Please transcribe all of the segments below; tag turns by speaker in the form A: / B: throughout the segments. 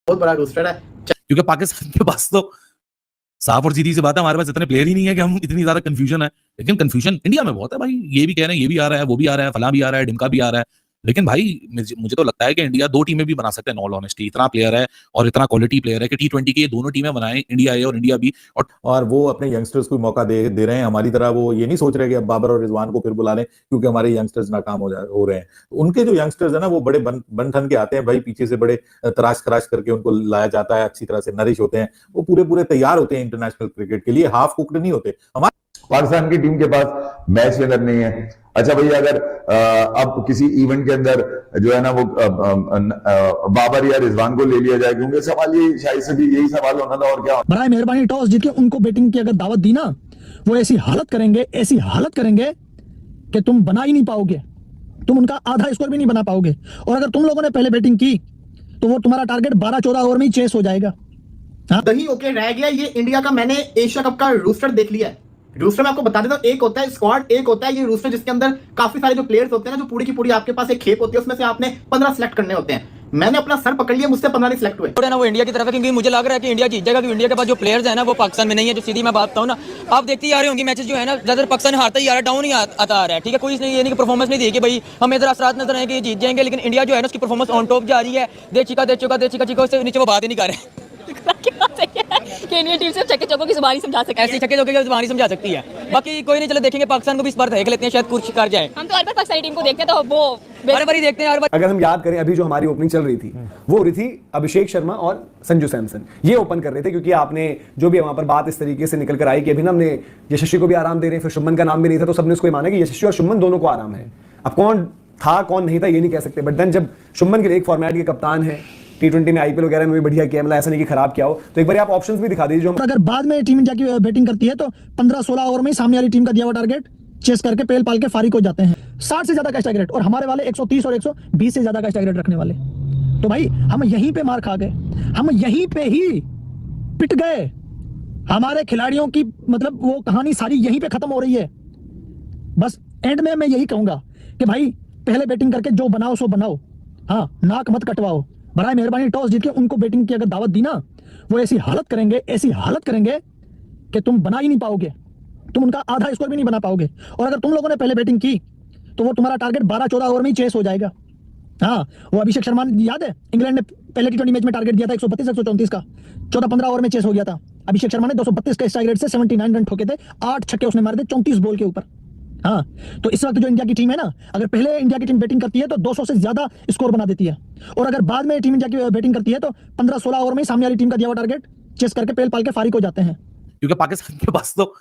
A: बहुत बड़ा रोस्टर है,
B: क्योंकि पाकिस्तान के पास तो साफ और सीधी सी बात है, हमारे पास इतने प्लेयर ही नहीं है कि हम इतनी ज्यादा कंफ्यूजन है। लेकिन कंफ्यूजन इंडिया में बहुत है भाई, ये भी कह रहे हैं ये भी आ रहा है, वो भी आ रहा है, फला भी आ रहा है, डिमका भी आ रहा है। लेकिन भाई मुझे तो लगता है कि इंडिया 2 टीमें भी बना सकते हैं। ऑल ऑनेस्टी इतना प्लेयर है और इतना क्वालिटी प्लेयर है कि T20 की ये दोनों टीमें बनाएं, इंडिया ए और इंडिया बी। और वो अपने यंगस्टर्स को मौका दे रहे हैं। हमारी तरह वो ये नहीं सोच रहे कि अब बाबर और रिजवान को फिर बुला लें क्योंकि हमारे यंगस्टर्स नाकाम हो रहे हैं। उनके जो यंगस्टर्स है ना वो बड़े बन ठन के आते हैं भाई, पीछे से बड़े तराश खराश करके उनको लाया जाता है, अच्छी तरह से नरिश होते हैं, वो पूरे तैयार होते हैं इंटरनेशनल क्रिकेट के लिए, हाफ कुक्ड नहीं होते। हमारे
C: पाकिस्तान की टीम के पास मैच विनर नहीं है। अच्छा भैया, अगर अब किसी इवेंट के अंदर जो है ना वो बाबर या रिजवान को ले लिया जाए, क्योंकि सवाल ये शायद से भी यही सवाल होना था और क्या।
D: बराए मेहरबानी टॉस जीत के उनको बैटिंग की अगर दावत दी ना, वो ऐसी हालत करेंगे कि तुम बना ही नहीं पाओगे, तुम उनका आधा स्कोर भी नहीं बना पाओगे। और अगर तुम लोगों ने पहले बैटिंग की तो वो तुम्हारा टारगेट 12-14 ओवर में ही चेस हो जाएगा।
A: दही ओके रह गया। ये इंडिया का मैंने एशिया कप का रूस्टर देख लिया है। रूस्टर में आपको बता देता हूं, एक होता है स्क्वाड, एक होता है ये रूस्टर जिसके अंदर काफी सारे जो प्लेयर्स होते हैं ना, जो पूरी की पूरी आपके पास एक खेप होती है, उसमें से आपने 15 सिलेक्ट करने होते हैं। मैंने अपना सर पकड़ लिया, मुझसे 15 नहीं सिलेक्ट हुए।
E: ना वो इंडिया की तरफ है, क्योंकि मुझे लग रहा है कि इंडिया जीत जाएगा, क्योंकि इंडिया के पास जो प्लेयर्स हैं ना वो पाकिस्तान में नहीं है। जो सीधी मैं बात बताऊं ना, आप देखते ही आ रहे होंगे मैचेस जो है ना, ज्यादातर पाकिस्तान हारता ही आ रहा है, डाउन ही आता आ रहा है। ठीक है, कोई इसने ये नहीं कि परफॉर्मेंस नहीं दी कि भाई हमें इधर असरात नजर आए कि जीत जाएंगे, लेकिन इंडिया जो है ना उसकी परफॉर्मेंस ऑन टॉप जा रही है। दे चुका उससे नीचे वो बात ही नहीं कर रहे।
F: कि इंडियन टीम सिर्फ छक्के चौकों की जुबानी समझा सकती है,
E: ऐसे छक्के चौके की जुबानी समझा सकती है। बाकी कोई नहीं, चलो देखेंगे पाकिस्तान को भी इस बार देख लेते हैं, शायद कुछ कर जाए।
F: हम तो हर बार पाकिस्तानी टीम को देखते हैं तो वो
E: हर बार ही देखते हैं हर बार।
G: अगर हम याद करें, अभी जो हमारी ओपनिंग चल रही थी वो हो रही थी अभिषेक शर्मा और संजू सैमसन, ये ओपन कर रहे थे। क्योंकि आपने जो भी वहां पर बात इस तरीके से निकल कर आई कि अभी ना हमने यशस्वी को भी आराम दे रहे हैं, फिर शुभमन का नाम भी नहीं था, तो सबने इसको माना कि यशस्वी और शुभमन दोनों को आराम है। अब कौन था कौन नहीं था ये नहीं कह सकते, बट देन जब शुभमन के लिए एक फॉर्मेट के कप्तान है, T20 में IPL वगैरह में भी बढ़िया किया, मतलब ऐसा नहीं कि खराब किया हो, तो एक बार आप ऑप्शंस भी दिखा दीजिए।
D: अगर बाद में टीम इंडिया की बैटिंग करती है तो 15-16 ओवर में सामने वाली टीम का दिया हुआ टारगेट चेस करके पेल पाल के फारिग हो जाते हैं। 60 से ज्यादा का स्ट्राइक रेट, और हमारे वाले 130 और 120 से ज्यादा का स्ट्राइक रेट रखने वाले। तो भाई हम यहीं पे मार खा गए, हम यहीं पे ही पिट गए। हमारे खिलाड़ियों की मतलब वो कहानी सारी यहीं पे खत्म हो रही है। बस एंड में मैं यही कहूंगा कि भाई पहले बैटिंग करके जो बनाओ सो बनाओ, हाँ नाक मत कटवाओ। बराए मेहरबानी टॉस जीत के उनको बैटिंग की अगर दावत दी ना, वो ऐसी हालत करेंगे कि तुम बना ही नहीं पाओगे, तुम उनका आधा स्कोर भी नहीं बना पाओगे। और अगर तुम लोगों ने पहले बैटिंग की तो वो तुम्हारा टारगेट 12-14 ओवर में ही चेस हो जाएगा। हाँ, वो अभिषेक शर्मा याद है, इंग्लैंड ने पहले T20 मैच में टारगेट दिया था 132-134 का, 14-15 ओवर में चेस हो गया था। अभिषेक शर्मा ने 232 के स्ट्राइक रेट से 79 रन ठोके थे, 8 छक्के उसने मारे थे 34 बॉल के ऊपर। हाँ, तो इस वक्त जो इंडिया की टीम है ना, अगर पहले इंडिया की टीम बैटिंग करती है तो 200 से ज्यादा स्कोर बना देती है, और अगर बाद में टीम इंडिया की बैटिंग करती है तो 15-16 ओवर में सामने वाली टीम का दिया हुआ टारगेट चेस करके पेल पाल के फारिग हो जाते हैं।
B: क्योंकि पाकिस्तान के पास तो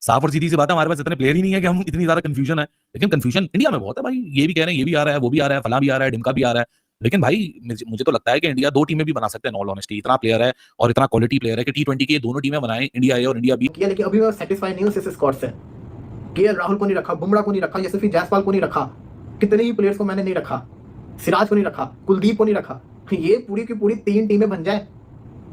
B: साफ और सीधी सी बात है, हमारे पास इतने प्लेयर ही नहीं है कि हम इतनी ज्यादा कंफ्यूजन है। लेकिन कंफ्यूजन इंडिया में बहुत है भाई, ये भी कह रहे हैं ये भी आ रहा है, वो भी आ रहा है, फला भी आ रहा है, डिमका भी आ रहा है। लेकिन भाई मुझे तो लगता है कि इंडिया 2 टीमें भी बना सकते हैं। ऑल ऑनेस्टी इतना प्लेयर है और इतना क्वालिटी प्लेयर है कि T20 की ये दोनों टीमें बनाएं, इंडिया ए और इंडिया बी।
A: लेकिन अभी मैं सेटिस्फाई नहीं हूं इस स्क्वाड से। KL राहुल को नहीं रखा, बुमराह को नहीं रखा, यशस्वी जायसवाल को नहीं रखा, कितने ही प्लेयर्स को मैंने नहीं रखा, सिराज को नहीं रखा, कुलदीप को नहीं रखा। ये पूरी की पूरी 3 टीमें बन जाए,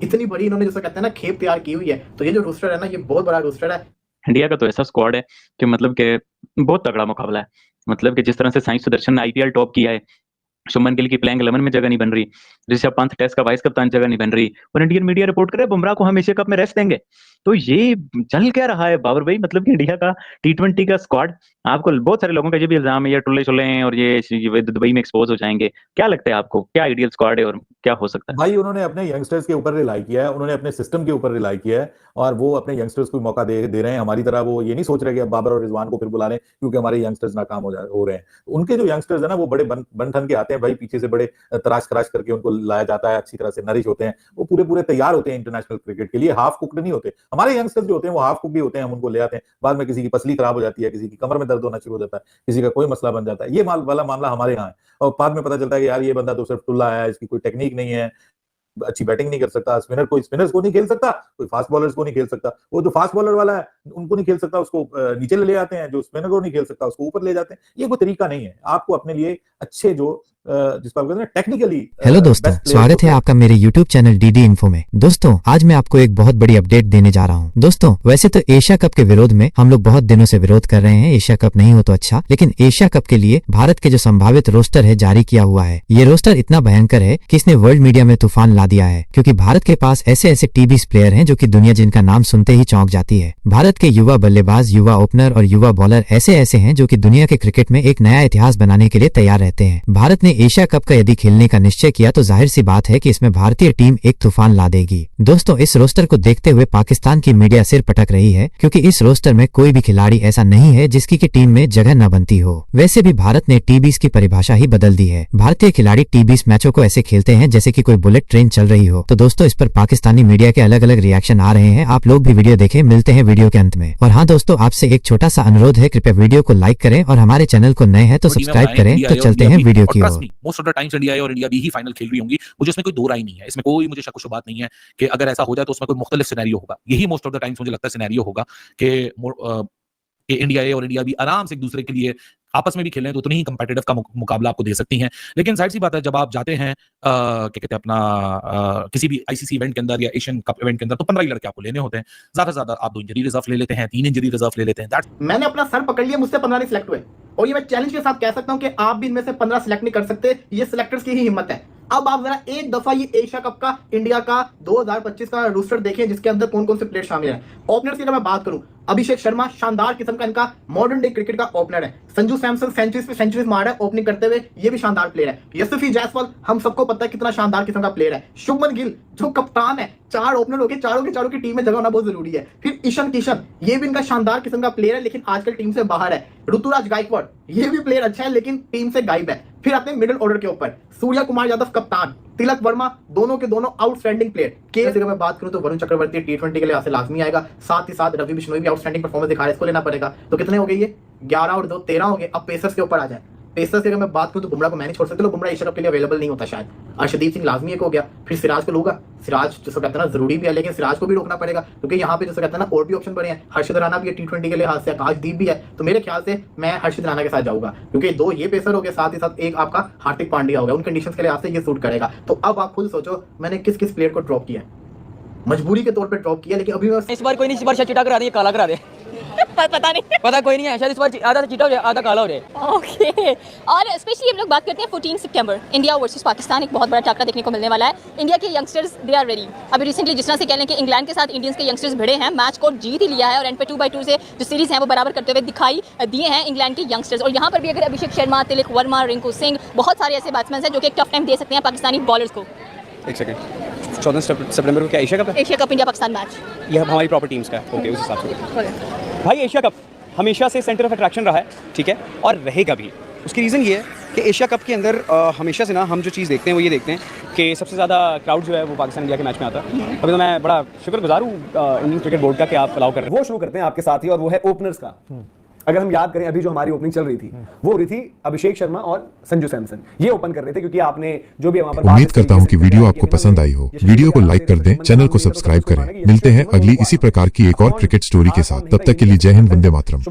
A: इतनी बड़ी इन्होंने जैसा कहते हैं ना खेप तैयार की हुई है। तो ये जो रोस्टर है ना, ये बहुत बड़ा रोस्टर है।
H: इंडिया का तो ऐसा स्क्वाड है कि मतलब के बहुत तगड़ा मुकाबला है। मतलब कि जिस तरह से साई सुदर्शन ने IPL टॉप किया है, शुभमन गिल की प्लेइंग 11 में जगह नहीं बन रही, ऋषभ पंत टेस्ट का वाइस कप्तान जगह नहीं बन रही, और इंडियन मीडिया रिपोर्ट करे बुमराह को हम एशिया कप में रेस्ट देंगे। तो ये चल क्या रहा है बाबर भाई? मतलब कि इंडिया का T20 का स्क्वाड, आपको बहुत सारे लोगों का ये भी इल्जाम है ये टुल्ले शुल्ले हैं और ये दुबई में एक्सपोज हो जाएंगे। क्या लगता है आपको, क्या आइडियल स्क्वाड है और क्या हो सकता है?
C: भाई उन्होंने अपने यंगस्टर्स के ऊपर रिलाई किया है, उन्होंने अपने सिस्टम के ऊपर रिलाई किया है, और वो अपने यंगस्टर्स को मौका दे रहे हैं। हमारी तरह वो ये नहीं सोच रहे कि अब बाबर और रिजवान को फिर बुला लें क्योंकि हमारे यंगस्टर्स नाकाम हो रहे हैं। उनके जो यंगस्टर्स है ना वो बड़े बन ठन के आते हैं भाई, पीछे से बड़े तराश खराश करके उनको लाया जाता है, अच्छी तरह से नरिश होते हैं, वो पूरे तैयार होते हैं इंटरनेशनल क्रिकेट के लिए, हाफ कुक्ड नहीं होते। हमारे यंगस्टर्स जो होते हैं वो हाफ कुक भी होते हैं, हम उनको ले आते हैं, बाद में किसी की पसली खराब हो जाती है, किसी की कमर में दर्द होना शुरू हो जाता है, किसी का कोई मसला बन जाता है। ये वाला मामला हमारे यहाँ है, और बाद में पता चलता है कि यार ये बंदा तो सिर्फ टुल्ला है, इसकी कोई टेक्निक नहीं है, अच्छी बैटिंग नहीं कर सकता, स्पिनर्स को नहीं खेल सकता, कोई फास्ट बॉलर्स को नहीं खेल सकता। वो जो फास्ट बॉलर वाला है उनको नहीं खेल सकता, उसको नीचे ले आते हैं, जो स्पिनर को नहीं खेल सकता उसको ऊपर ले जाते हैं। ये कोई तरीका नहीं है। आपको अपने लिए अच्छे जो जिस पर कहते हैं टेक्निकली।
I: हेलो दोस्तों, स्वागत है आपका मेरे YouTube चैनल डीडी इन्फो में। दोस्तों आज मैं आपको एक बहुत बड़ी अपडेट देने जा रहा हूं। दोस्तों वैसे तो एशिया कप के विरोध में हम लोग बहुत दिनों से विरोध कर रहे हैं, एशिया कप नहीं हो तो अच्छा, लेकिन एशिया कप के लिए भारत के जो संभावित रोस्टर है जारी किया हुआ है। ये रोस्टर इतना भयंकर है कि इसने वर्ल्ड मीडिया में तूफान ला दिया है, क्योंकि भारत के पास ऐसे ऐसे टी20 प्लेयर हैं जो कि दुनिया जिनका नाम सुनते ही चौंक जाती है। भारत के युवा बल्लेबाज, युवा ओपनर और युवा बॉलर ऐसे ऐसे हैं जो कि दुनिया के क्रिकेट में एक नया इतिहास बनाने के लिए तैयार रहते हैं। भारत ने एशिया कप का यदि खेलने का निश्चय किया तो जाहिर सी बात है कि इसमें भारतीय टीम एक तूफान ला देगी। दोस्तों इस रोस्टर को देखते हुए पाकिस्तान की मीडिया सिर पटक रही है, क्योंकि इस रोस्टर में कोई भी खिलाड़ी ऐसा नहीं है जिसकी की टीम में जगह न बनती हो। वैसे भी भारत ने टी20 की परिभाषा ही बदल दी है। भारतीय खिलाड़ी टी20 मैचों को ऐसे खेलते हैं जैसे कि कोई बुलेट ट्रेन चल रही हो। तो दोस्तों इस पर पाकिस्तानी मीडिया के अलग अलग रिएक्शन आ रहे हैं। आप लोग भी वीडियो देखें, मिलते हैं वीडियो के अंत में। और हाँ दोस्तों, आपसे एक छोटा सा अनुरोध है, कृपया वीडियो को लाइक करें और हमारे चैनल को नए हैं तो सब्सक्राइब करें। तो चलते हैं वीडियो की ओर।
B: Most of the times India और इंडिया भी ही फाइनल खेल रही होंगी, मुझे इसमें कोई दो राय नहीं है। इसमें कोई मुझे शक बात नहीं है कि अगर ऐसा हो जाए तो उसमें कोई मुख्तलिफ सिनेरियो होगा। यही मोस्ट ऑफ द टाइम्स मुझे लगता है सिनेरियो होगा कि इंडिया ए और इंडिया बी आराम से एक दूसरे के लिए आपस में भी खेलें तो उतनी ही कंपेटिटिव का मुकाबला आपको दे सकती हैं। लेकिन जाहिर सी बात है, जब आप जाते हैं क्या कहते हैं अपना किसी भी आईसीसी इवेंट के अंदर या एशियन कप इवेंट के अंदर, तो 15 ही लड़के आपको लेने होते हैं। ज्यादा से ज्यादा आप 2 इंजरी रिजर्व ले लेते हैं, 3 इंजरी रिजर्व ले लेते हैं।
A: मैंने अपना सर पकड़ लिया, मुझसे 15 नहीं सिलेक्ट हुए, और ये मैं चैलेंज के साथ कह सकता हूं कि आप भी इनमें से 15 सिलेक्ट नहीं कर सकते। ये सिलेक्टर्स की ही हिम्मत है। अब आप जरा एक दफा ये एशिया कप का इंडिया का 2025 का रोस्टर देखें, जिसके अंदर कौन कौन से प्लेयर शामिल हैं। ओपनर्स की अगर मैं बात करूं, अभिषेक शर्मा शानदार किस्म का इनका मॉडर्न डे क्रिकेट का ओपनर है। संजू सैमसन सेंचुरीज पे सेंचुरीज मार रहा है ओपनिंग करते हुए, ये भी शानदार प्लेयर है। यशस्वी जायसवाल हम सबको पता है कितना शानदार किस्म का प्लेयर है। शुभमन गिल जो कप्तान है, 4 ओपनर हो गए, चारों के चारों की टीम में जगह होना बहुत जरूरी है। फिर ईशान किशन, ये भी इनका शानदार किस्म का प्लेयर है, लेकिन आजकल टीम से बाहर है। ऋतुराज गायकवाड़, ये भी प्लेयर अच्छा है लेकिन टीम से गायब है। फिर आते हैं मिडिल ऑर्डर के ऊपर, सूर्या कुमार यादव कप्तान, तिलक वर्मा, दोनों के दोनों आउटस्टैंडिंग प्लेयर। केस अगर मैं बात करूं तो वरुण चक्रवर्ती टी20 के लिए ऐसे लाजमी आएगा। साथ ही साथ रवि बिश्नोई भी आउटस्टैंडिंग परफॉर्मेंस दिखा रहा है, इसको लेना पड़ेगा। तो कितने हो गए ये? 11 और 2 13 हो गए। अब पेसर्स के ऊपर आ जाए। पेसर्स की अगर मैं बात करूं तो बुमराह को मैनेज कर सकते हो, बुमराह एशिया कप के लिए अवेलेबल नहीं होता शायद। अर्शदीप सिंह लाजमी एक हो गया। फिर सिराज को लूंगा, सिराज जिसको कहते हैं ना जरूरी भी है, लेकिन सिराज को भी रोकना पड़ेगा क्योंकि यहाँ पे जैसे कहते हैं ना और भी ऑप्शन बने हैं। हर्षित राणा भी है टी20 के लिए हाथ से, आकाशदीप भी है। तो मेरे ख्याल से मैं हर्षित राणा के साथ जाऊंगा, क्योंकि 2 ये पेसर हो गए, साथ ही साथ एक आपका हार्दिक पांड्या हो गया। उन कंडीशंस के लिए हाथ से ये सूट करेगा। तो अब आप खुद सोचो मैंने किस किस प्लेयर को ड्रॉप किया, मजबूरी के तौर पर ड्रॉप किया, लेकिन अभी
E: इस बार कोई नहीं, इस बार चिटा करा दे, काला करा दे।
F: पता नहीं,
E: पता कोई नहीं है शायद इस बार आधा चिटा हो जाए, आधा काला हो जाए।
F: ओके। और स्पेशली हम लोग बात करते हैं 14 सितंबर इंडिया वर्सेस पाकिस्तान, एक बहुत बड़ा टाकरा देखने को मिलने वाला है। इंडिया के यंगस्टर्स दे आर रेडी। अभी रिसेंटली जिस तरह से कह लें कि इंग्लैंड के साथ इंडियंस के यंगस्टर्स भिड़े हैं, मैच को जीत ही लिया है और एंड पे 2-2 से जो सीरीज है वो बराबर करते हुए दिखाई दिए हैं इंग्लैंड के यंगस्टर्स। और यहाँ पर भी अगर अभिषेक शर्मा, तिलक वर्मा, रिंकू सिंह, बहुत सारे ऐसे बैट्समैन हैं जो कि एक टफ टाइम दे सकते हैं पाकिस्तानी बॉलर्स को।
J: एक सेकंड, 14 सितंबर को क्या एशिया कप है?
F: Asia cup India Pakistan match,
J: ये हमारी प्रॉपर टीम्स का है। ओके, उस हिसाब से भाई एशिया कप हमेशा से सेंटर ऑफ अट्रैक्शन रहा है, ठीक है, और रहेगा भी। उसकी रीज़न ये है कि एशिया कप के अंदर हमेशा से ना हम जो चीज़ देखते हैं वो ये देखते हैं कि सबसे ज़्यादा क्राउड जो है वो पाकिस्तान इंडिया के मैच में आता है। अभी तो मैं बड़ा शुक्रगुजार हूँ इंडियन क्रिकेट बोर्ड का कि आप अलाउ कर रहे हैं।
G: वो शुरू करते हैं आपके साथ ही, और वो है ओपनर्स का। अगर हम याद करें अभी जो हमारी ओपनिंग चल रही थी वो हो रही थी अभिषेक शर्मा और संजू सैमसन, ये ओपन कर रहे थे, क्योंकि आपने जो भी वहां पर
K: उम्मीद करता हूं कि वीडियो आपको पसंद आई हो। वीडियो को लाइक कर दें, चैनल को सब्सक्राइब करें। मिलते हैं अगली इसी प्रकार की एक और क्रिकेट स्टोरी के साथ। तब तक के लिए जय हिंद, वंदे मातरम।